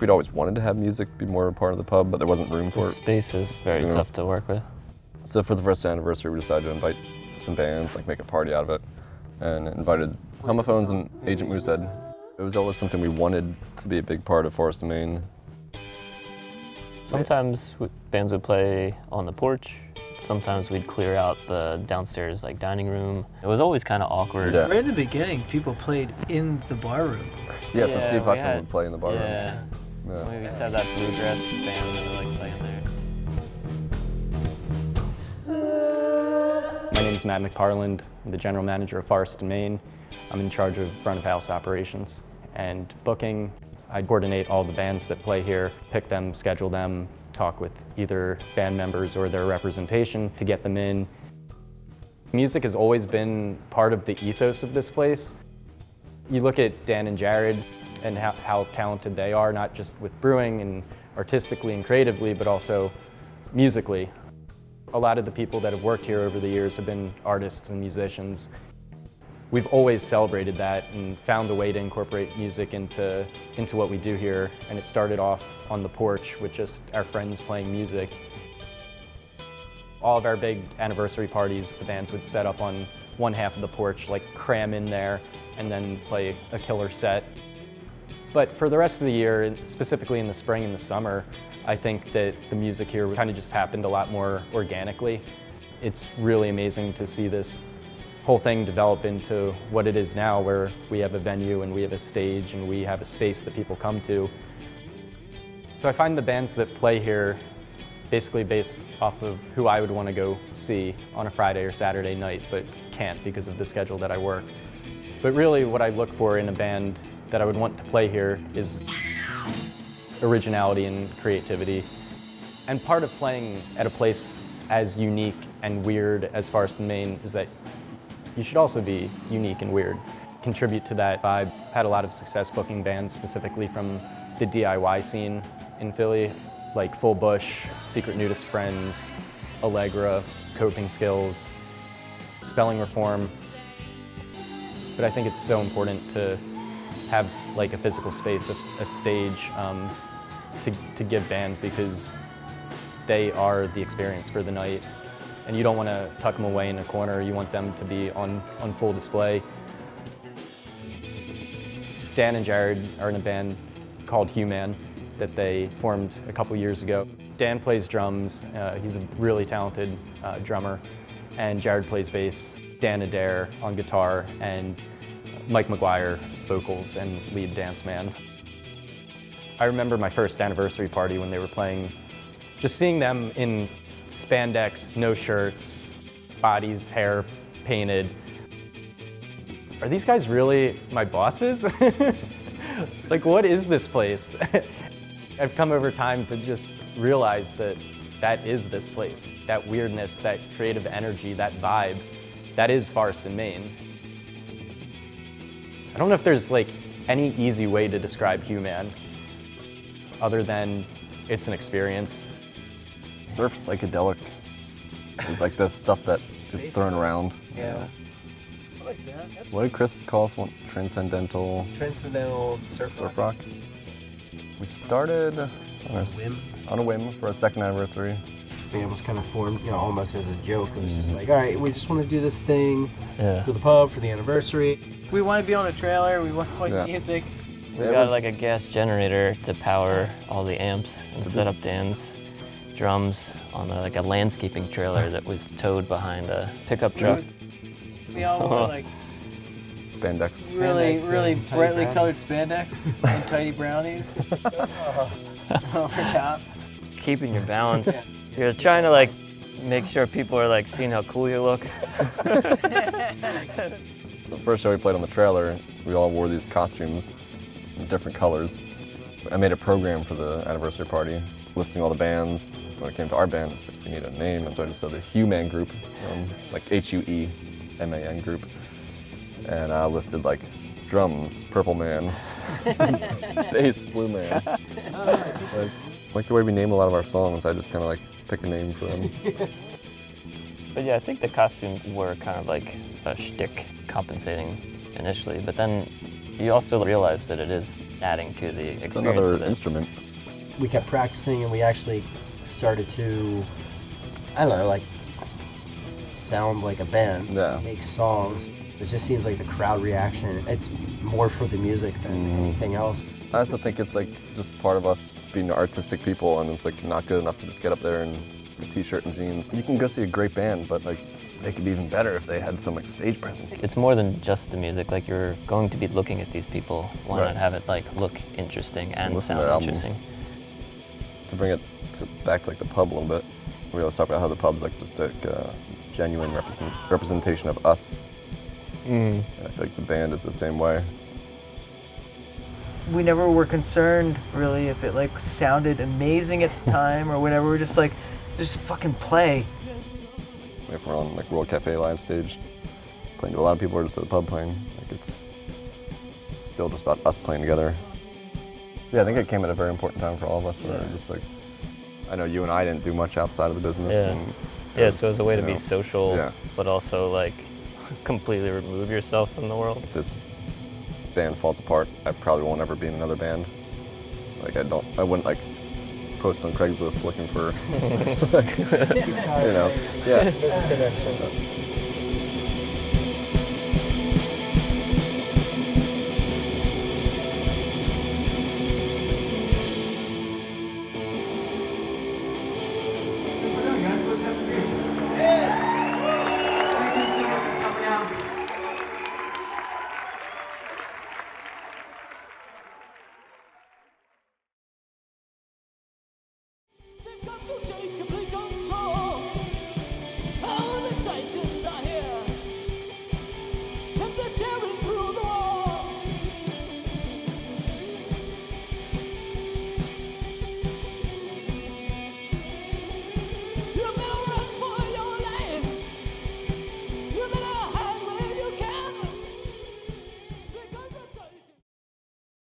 We'd always wanted to have music be more a part of the pub, but there wasn't room for The it. space is very tough to work with. So for the first anniversary, we decided to invite some bands, like make a party out of it, and invited Homophones and Agent Moosehead. It was always something we wanted to be a big part of Forest and Main. Sometimes bands would play on the porch. Sometimes we'd clear out the downstairs like dining room. It was always kind of awkward. Yeah. Right in the beginning, people played in the bar room. Yeah, so Steve we Hushman had- would play in the bar room. Yeah. We used to have that bluegrass band that would like play in there. My name is Matt McParland. I'm the general manager of Forest and Main. I'm in charge of front of house operations and booking. I coordinate all the bands that play here, pick them, schedule them, talk with either band members or their representation to get them in. Music has always been part of the ethos of this place. You look at Dan and Jared and how talented they are, not just with brewing and artistically and creatively, but also musically. A lot of the people that have worked here over the years have been artists and musicians. We've always celebrated that and found a way to incorporate music into what we do here. And it started off on the porch with just our friends playing music. All of our big anniversary parties, the bands would set up on one half of the porch, like cram in there, and then play a killer set. But for the rest of the year, specifically in the spring and the summer, I think that the music here kind of just happened a lot more organically. It's really amazing to see this whole thing develop into what it is now, where we have a venue and we have a stage and we have a space that people come to. So I find the bands that play here basically based off of who I would want to go see on a Friday or Saturday night, but can't because of the schedule that I work. But really what I look for in a band that I would want to play here is originality and creativity. And part of playing at a place as unique and weird as Forest and Main is that you should also be unique and weird. Contribute to that vibe. Had a lot of success booking bands specifically from the DIY scene in Philly, like Full Bush, Secret Nudist Friends, Allegra, Coping Skills, Spelling Reform. But I think it's so important to have like a physical space, a stage to give bands, because they are the experience for the night. And you don't want to tuck them away in a corner. You want them to be on full display. Dan and Jared are in a band called Hueman that they formed a couple years ago. Dan plays drums. He's a really talented drummer. And Jared plays bass. Dan Adair on guitar, and Mike McGuire vocals and lead dance man. I remember my first anniversary party when they were playing, just seeing them in spandex, no shirts, bodies, hair painted. Are these guys really my bosses? Like, what is this place? I've come over time to just realize that that is this place. That weirdness, that creative energy, that vibe, that is Forest and Main. I don't know if there's like any easy way to describe Hueman other than it's an experience. Surf psychedelic is like the stuff that is thrown around. Yeah. I like that. That's What did Chris call us? Transcendental transcendental surf rock? We started on a whim for a second anniversary. The band was kind of formed, almost as a joke. It was just like, all right, we just want to do this thing Yeah. for the pub, for the anniversary. We want to be on a trailer, we want to play Yeah. music. We got like a gas generator to power all the amps and set up Dan's drums on like a landscaping trailer that was towed behind a pickup truck. We all wore like Spandex. really, Spandex, really tidy brightly brownies. colored spandex and tidy brownies over top. Keeping your balance. You're trying to like make sure people are like seeing how cool you look. The first show we played on the trailer, we all wore these costumes in different colors. I made a program for the anniversary party, listing all the bands. When it came to our band, I said, we need a name, and so I just said the Hueman Group, like Hueman Group. And I listed like drums, Purple Man, bass, Blue Man. Like the way we name a lot of our songs, I just kind of like pick a name for them. But yeah, I think the costumes were kind of like a shtick compensating initially, but then You also realize that it is adding to the It's experience another of it. instrument. We kept practicing and we actually started to, I don't know, like sound like a band, Yeah. make songs. It just seems like the crowd reaction, it's more for the music than anything else. I also think it's like just part of us being artistic people, and it's like not good enough to just get up there in a t-shirt and jeans. You can go see a great band, but like they could be even better if they had some like stage presence. It's more than just the music. Like, you're going to be looking at these people. Why Right. not have it like look interesting and Listen to sound the album. interesting? To bring it back to like the pub a little bit, we always talk about how the pub's like just like a genuine representation of us. And I feel like the band is the same way. We never were concerned really if it like sounded amazing at the time or whatever. We're just like, just fucking play. If we're on like World Cafe live stage, playing to a lot of people, or just at the pub playing, like it's still just about us playing together. Yeah, I think it came at a very important time for all of us. Where we're just like, I know you and I didn't do much outside of the business. Yeah. And Yeah, so it's a way to you be know, social, yeah. but also like completely remove yourself from the world. If this band falls apart, I probably won't ever be in another band. Like I wouldn't like post on Craigslist looking for, you know, yeah.